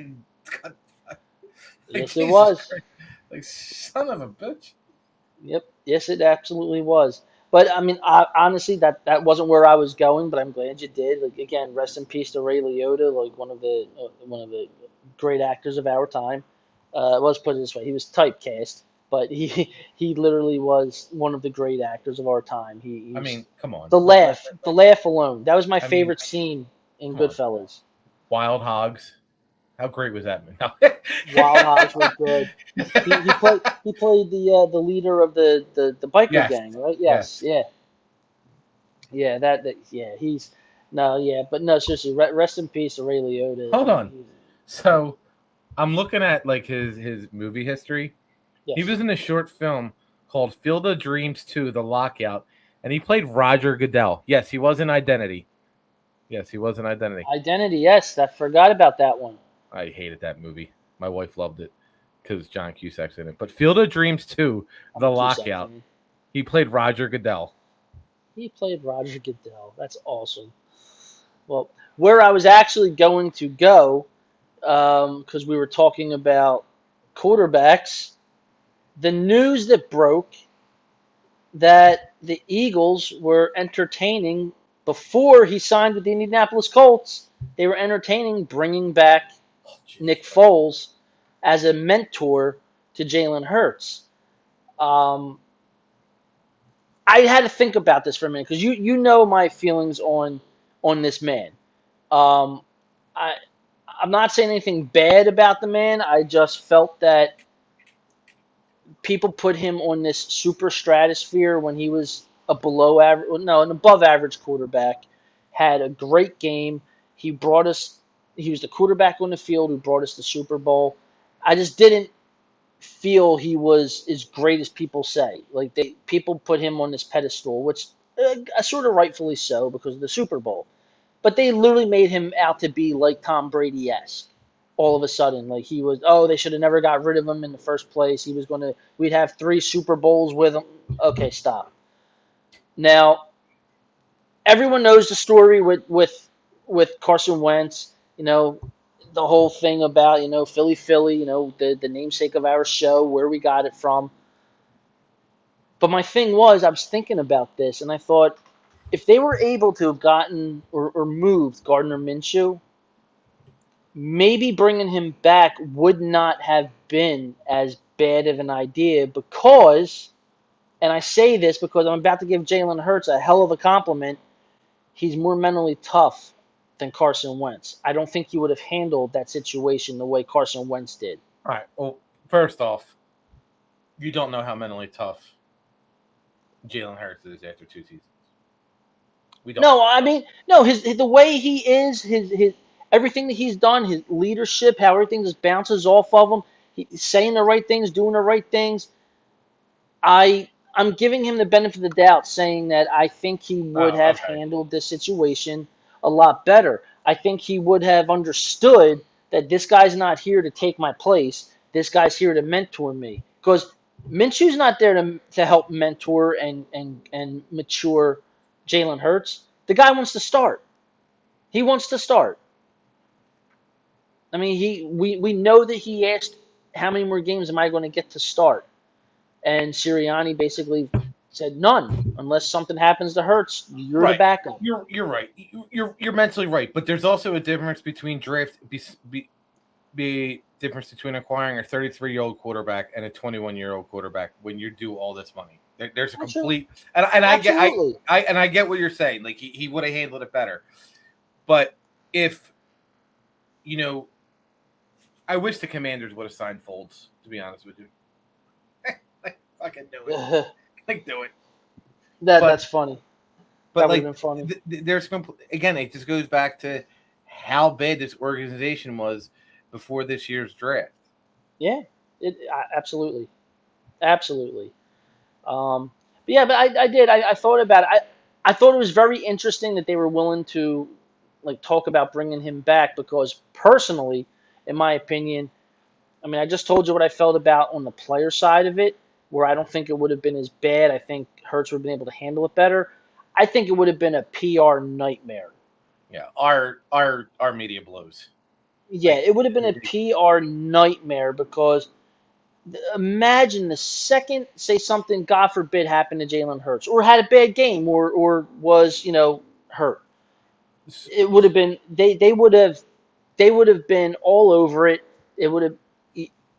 Yes, it was. Christ. Like, son of a bitch. Yep. Yes, it absolutely was. But I mean, honestly, that wasn't where I was going. But I'm glad you did. Like again, rest in peace to Ray Liotta, like one of the great actors of our time. Let's put it this way: he was typecast, but he literally was one of the great actors of our time. I mean, come on. The laugh alone. That was my favorite scene in Goodfellas. Wild Hogs. How great was that? No. Wild Hogs was good. He played the leader of the biker gang, right? Yes. Yeah. Yeah. But no, seriously, rest in peace to Ray Liotta. Hold on. So, I'm looking at like his movie history. Yes. He was in a short film called Field of Dreams 2: The Lockout, and he played Roger Goodell. Yes, he was in Identity. Identity, yes. I forgot about that one. I hated that movie. My wife loved it because John Cusack's in it. But Field of Dreams 2: The Lockout, he played Roger Goodell. That's awesome. Well, where I was actually going to go, because we were talking about quarterbacks, the news that broke that the Eagles were entertaining, before he signed with the Indianapolis Colts, they were entertaining bringing back Nick Foles as a mentor to Jalen Hurts. I had to think about this for a minute, because you know my feelings on this man. I'm not saying anything bad about the man. I just felt that people put him on this super stratosphere when he was an above average quarterback. Had a great game. He was the quarterback on the field who brought us the Super Bowl. I just didn't feel he was as great as people say. Like people put him on this pedestal, which sort of rightfully so because of the Super Bowl. But they literally made him out to be like Tom Brady-esque. All of a sudden, like he was, they should have never got rid of him in the first place. We'd have 3 Super Bowls with him. Okay, stop. Now, everyone knows the story with Carson Wentz. The whole thing about, Philly, the namesake of our show, where we got it from. But my thing was, I was thinking about this, and I thought, if they were able to have gotten or moved Gardner Minshew, maybe bringing him back would not have been as bad of an idea, because, and I say this because I'm about to give Jalen Hurts a hell of a compliment, he's more mentally tough than Carson Wentz. I don't think he would have handled that situation the way Carson Wentz did. All right. Well, first off, You don't know how mentally tough Jalen Hurts is after 2 seasons. We don't. No, I mean, no. His the way he is, his everything that he's done, his leadership, how everything just bounces off of him. He's saying the right things, doing the right things. I'm giving him the benefit of the doubt, saying that I think he would have handled this situation a lot better. I think he would have understood that this guy's not here to take my place. This guy's here to mentor me. Because Minshew's not there to help mentor and mature Jalen Hurts. The guy wants to start. He wants to start. I mean, we know that he asked, how many more games am I going to get to start? And Sirianni basically said none, unless something happens to Hurts. You're the backup. You're right. You're mentally right, but there's also a difference between difference between acquiring a 33-year-old quarterback and a 21-year-old quarterback when you do all this money. There's a complete and I get what you're saying. Like he would have handled it better, but if I wish the Commanders would have signed Foles. To be honest with you. Fucking do it. Do it. That's funny. But that would have been funny. There's again, it just goes back to how bad this organization was before this year's draft. Yeah, absolutely. But I did. I thought about it. I thought it was very interesting that they were willing to talk about bringing him back because personally, in my opinion, I mean, I just told you what I felt about on the player side of it, where I don't think it would have been as bad. I think Hurts would have been able to handle it better. I think it would have been a PR nightmare. Yeah, our media blows. Yeah, it would have been a PR nightmare because imagine the second, say something, God forbid, happened to Jalen Hurts or had a bad game or was, hurt. It would have been they would have been all over it. It would have,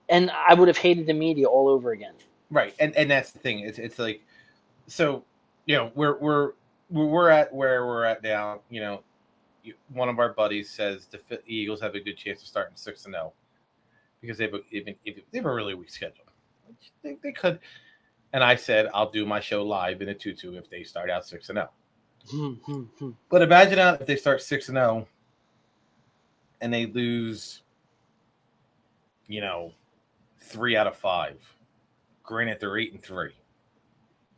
and I would have hated the media all over again. Right, and that's the thing. It's like, so we're at where we're at now. One of our buddies says the Eagles have a good chance of starting 6-0 because they have a really weak schedule. They could, and I said I'll do my show live in a 2-2 if they start out 6-0. But imagine if they start 6-0 and they lose, 3 out of 5. Granted, they're 8-3.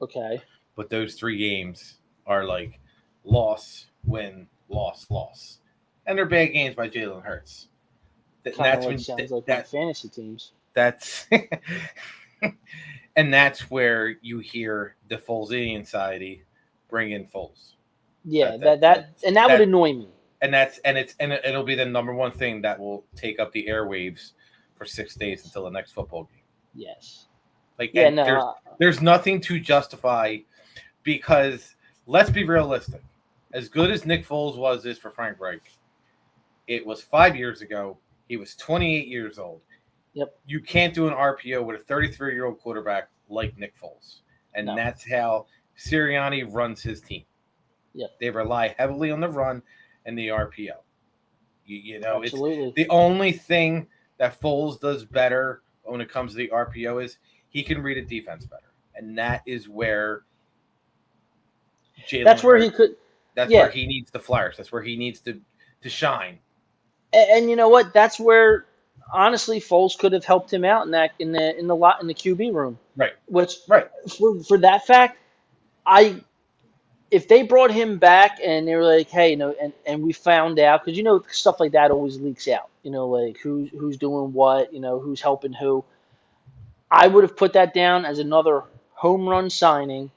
Okay. But those 3 games are like loss, win, loss. And they're bad games by Jalen Hurts. Sounds like fantasy teams. That's and that's where you hear the Folesian society bring in Foles. Yeah, that would annoy me. And it'll be the number one thing that will take up the airwaves for 6 days until the next football game. Yes. There's nothing to justify because let's be realistic. As good as Nick Foles is for Frank Reich, it was 5 years ago. He was 28 years old. Yep. You can't do an RPO with a 33-year-old quarterback like Nick Foles. And that's how Sirianni runs his team. Yep. They rely heavily on the run and the RPO. Absolutely. It's the only thing that Foles does better when it comes to the RPO is he can read a defense better. And that is where Jalen where he needs the flyers. That's where he needs to shine. And you know what? That's where honestly Foles could have helped him out in the QB room. Right. For that fact, if they brought him back and they were like, hey, and we found out because stuff like that always leaks out. Like who's doing what, who's helping who. I would have put that down as another home run signing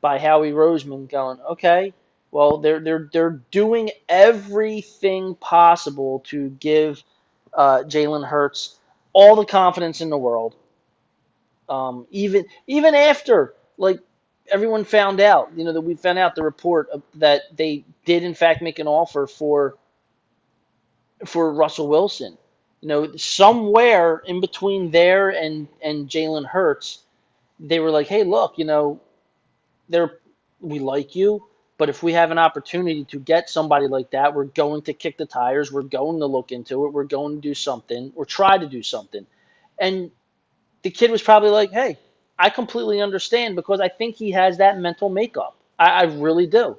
by Howie Roseman going, okay, well, they're doing everything possible to give Jalen Hurts all the confidence in the world. Even after everyone found out, that we found out the report that they did in fact make an offer for Russell Wilson. Somewhere in between there and Jalen Hurts, they were like, hey, look, we like you, but if we have an opportunity to get somebody like that, we're going to kick the tires. We're going to look into it. We're going to do something or try to do something. And the kid was probably like, hey, I completely understand because I think he has that mental makeup. I really do.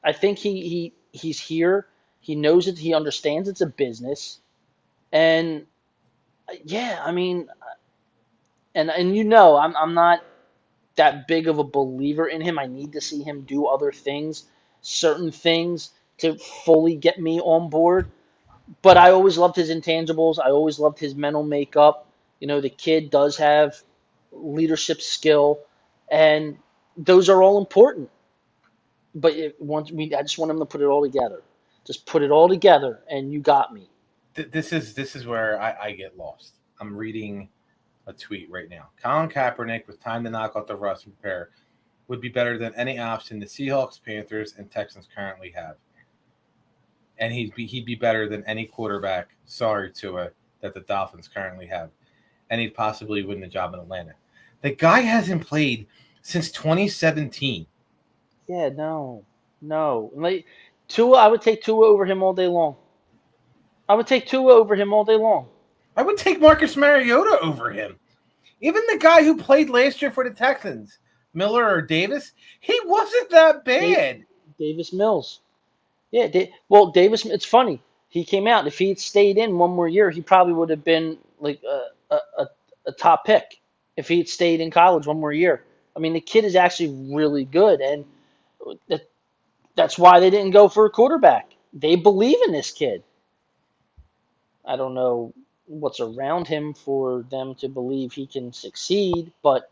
I think he's here. He knows it. He understands it's a business, and yeah, I mean, and I'm not that big of a believer in him. I need to see him do other things, certain things to fully get me on board. But I always loved his intangibles. I always loved his mental makeup. The kid does have leadership skill, and those are all important. But I just want him to put it all together. Just put it all together, and you got me. This is where I get lost. I'm reading a tweet right now. Colin Kaepernick, with time to knock out the rust and prepare, would be better than any option the Seahawks, Panthers, and Texans currently have. And he'd be better than any quarterback, sorry Tua, that the Dolphins currently have. And he'd possibly win the job in Atlanta. The guy hasn't played since 2017. Yeah, no. Like Tua, I would take Tua over him all day long. I would take Marcus Mariota over him. Even the guy who played last year for the Texans, Miller or Davis, he wasn't that bad. Davis Mills. Yeah, Davis, it's funny. He came out. If he had stayed in one more year, he probably would have been like a top pick if he had stayed in college one more year. I mean, the kid is actually really good, and that's why they didn't go for a quarterback. They believe in this kid. I don't know what's around him for them to believe he can succeed, but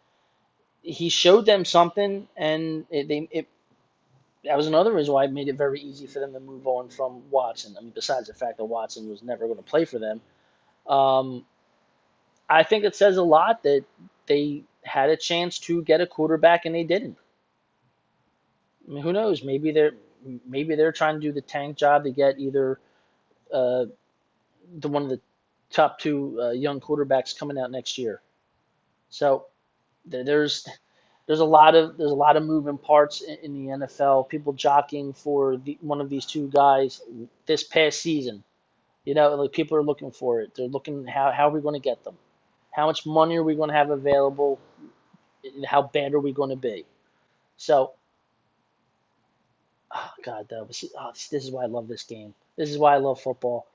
he showed them something, and that was another reason why it made it very easy for them to move on from Watson. I mean, besides the fact that Watson was never going to play for them, I think it says a lot that they had a chance to get a quarterback and they didn't. I mean, who knows? Maybe they're trying to do the tank job to get either one of the top two young quarterbacks coming out next year. So there's a lot of moving parts in the NFL. People jockeying for one of these two guys this past season. Like people are looking for it. They're looking how are we going to get them? How much money are we going to have available? How bad are we going to be? So, oh God, this is why I love this game. This is why I love football.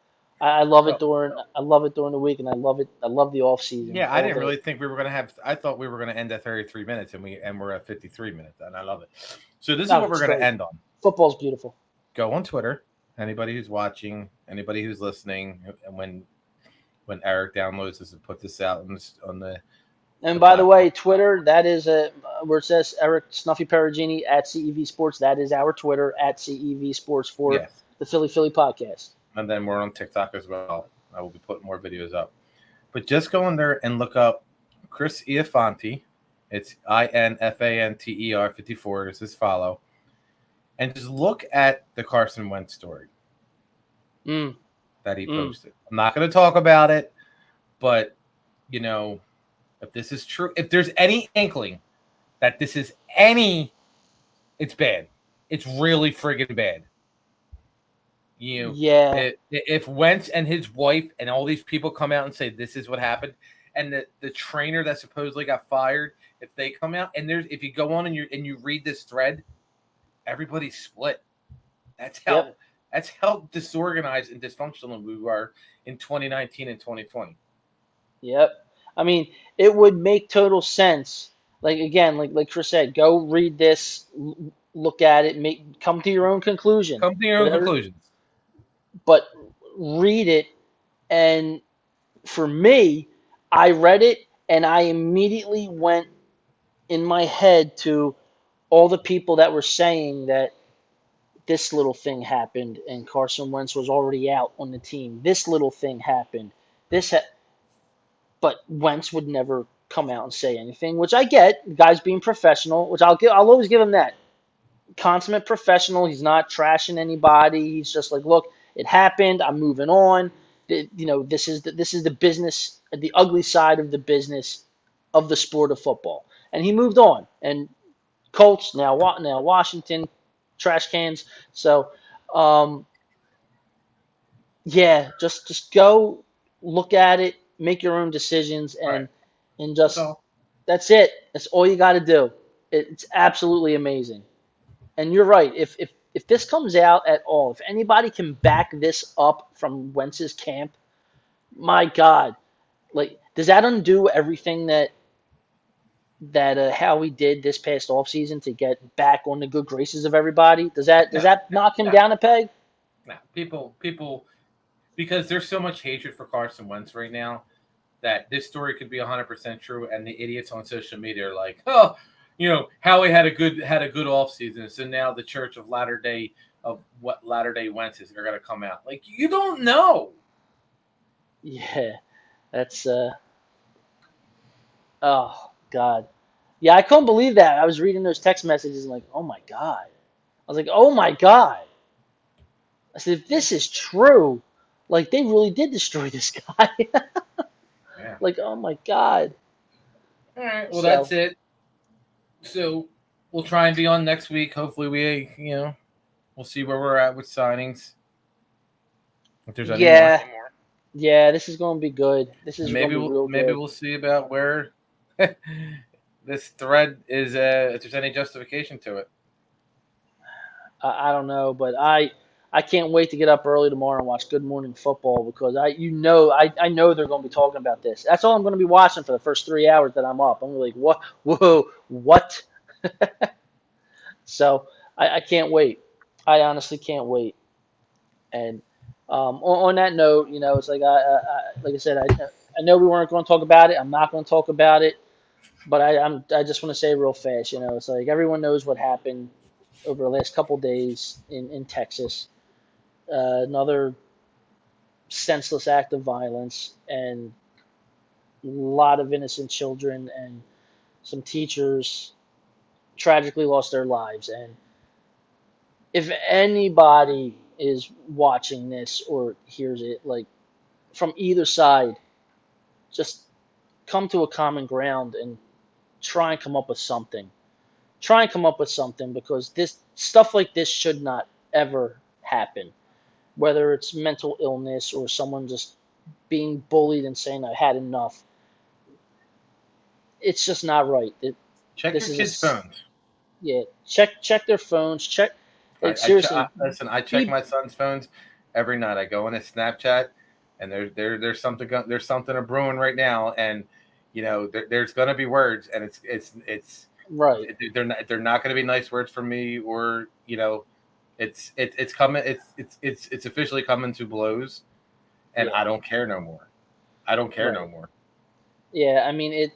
I love it during the week, and I love the off season. Yeah, I didn't really think we were going to have. I thought we were going to end at 33 minutes, and we're at 53 minutes, and I love it. So this is what we're going to end on. Football's beautiful. Go on Twitter. Anybody who's watching, anybody who's listening, and when Eric downloads this and put this out on the. And by the way, Twitter, that is where it says Eric Snuffy Perugini at CEV Sports. That is our Twitter at CEV Sports for the Philly podcast. And then we're on TikTok as well. I will be putting more videos up. But just go in there and look up Chris Iafonte. It's INFANTER 54 is his follow. And just look at the Carson Wentz story that he posted. I'm not going to talk about it, but, if this is true, if there's any inkling that this is it's bad. It's really friggin' bad. If Wentz and his wife and all these people come out and say this is what happened, and the trainer that supposedly got fired, if they come out and if you go on and you read this thread, everybody's split. That's how disorganized and dysfunctional we were in 2019 and 2020. Yep. I mean, it would make total sense. Like again, like Chris said, go read this, look at it, come to your own conclusion. Conclusions. But read it, and for me, I read it, and I immediately went in my head to all the people that were saying that this little thing happened, and Carson Wentz was already out on the team. This little thing happened. But Wentz would never come out and say anything, which I get. Guys being professional, which I'll always give him that. Consummate professional. He's not trashing anybody. He's just like, look, it happened. I'm moving on. This is the business, the ugly side of the business of the sport of football. And he moved on. And Colts now Washington, trash cans. So, just go look at it, make your own decisions, and just That's it. That's all you got to do. It's absolutely amazing. And you're right. If this comes out at all, if anybody can back this up from Wentz's camp, my God, like, does that undo everything that Howie did this past offseason to get back on the good graces of everybody? Does that knock him down a peg? No, people, because there's so much hatred for Carson Wentz right now that this story could be 100% true, and the idiots on social media are like, oh, Howie had a good offseason, so now the Church of Latter-day Wentz is going to come out. Like, you don't know. Yeah, that's oh God, yeah, I couldn't believe that. I was reading those text messages and like, oh my God, I was like, oh my God. I said, if this is true, like they really did destroy this guy. Yeah. Like, oh my God. All right, well, that's it. So we'll try and be on next week. Hopefully we'll see where we're at with signings. If there's any more. Yeah, this is going to be good. This is maybe we'll see about where this thread is. If there's any justification to it. I don't know, but I can't wait to get up early tomorrow and watch Good Morning Football because I know they're going to be talking about this. That's all I'm going to be watching for the first 3 hours that I'm up. I'm like, what? Whoa, what? So I can't wait. I honestly can't wait. And on that note, it's like like I said, I know we weren't going to talk about it. I'm not going to talk about it, but I just want to say real fast. It's like everyone knows what happened over the last couple days in Texas. Another senseless act of violence and a lot of innocent children and some teachers tragically lost their lives. And if anybody is watching this or hears it, like from either side, just come to a common ground and try and come up with something. Because this stuff like this should not ever happen. Whether it's mental illness or someone just being bullied and saying I've had enough. It's just not right. Check your kids' phones. Yeah, check their phones. Seriously. I check my son's phones every night. I go in a Snapchat, and there's something a brewing right now, and there's gonna be words, and it's right. They're not gonna be nice words for me, or it's coming. It's officially coming to blows, and I don't care no more. No more. Yeah, I mean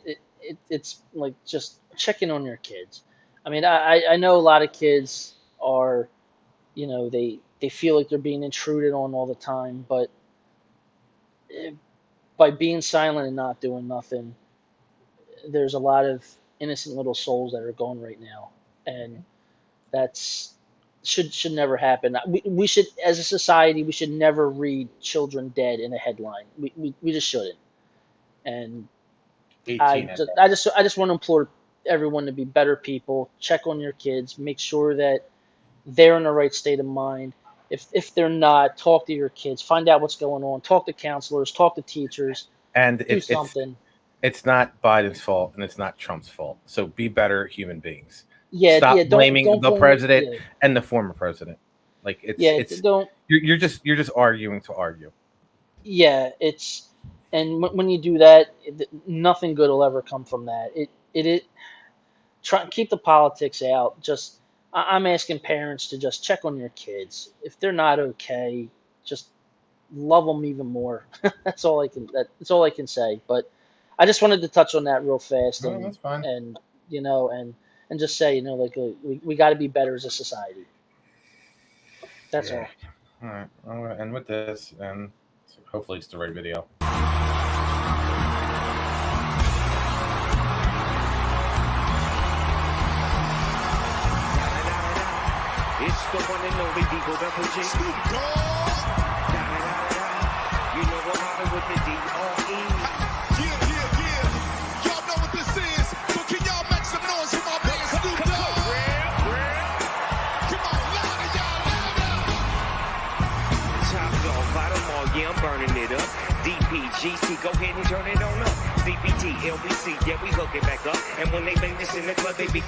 it's like just checking on your kids. I mean, I know a lot of kids are, they feel like they're being intruded on all the time, but by being silent and not doing nothing, there's a lot of innocent little souls that are going right now, and that's should never happen. We should, as a society, we should never read children dead in a headline. We just shouldn't. And I just want to implore everyone to be better people. Check on your kids. Make sure that they're in the right state of mind. If they're not, talk to your kids. Find out what's going on. Talk to counselors. Talk to teachers. And do something. It's not Biden's fault, and it's not Trump's fault. So be better human beings. Yeah, stop don't blaming the president and the former president. Like you're just arguing to argue. Yeah, and when you do that, nothing good will ever come from that. Try keep the politics out. Just I'm asking parents to just check on your kids. If they're not okay, just love them even more. That's all I can say. But I just wanted to touch on that real fast. No, that's fine. And and just say, we got to be better as a society. That's all. All right. I'm going to end with this, and hopefully it's the right video. It's the one and only Digo Double G. You know I'm out with the D.R.E. Y'all know what this is, but can y'all make some noise for my man Snoop Dogg? Come on, louder, y'all, louder. Top dog, bottom yeah, I'm burning it up. DPGC, go ahead and turn it on up. CPT, LBC, yeah, we hook it back up. And when they bang this in the club, they be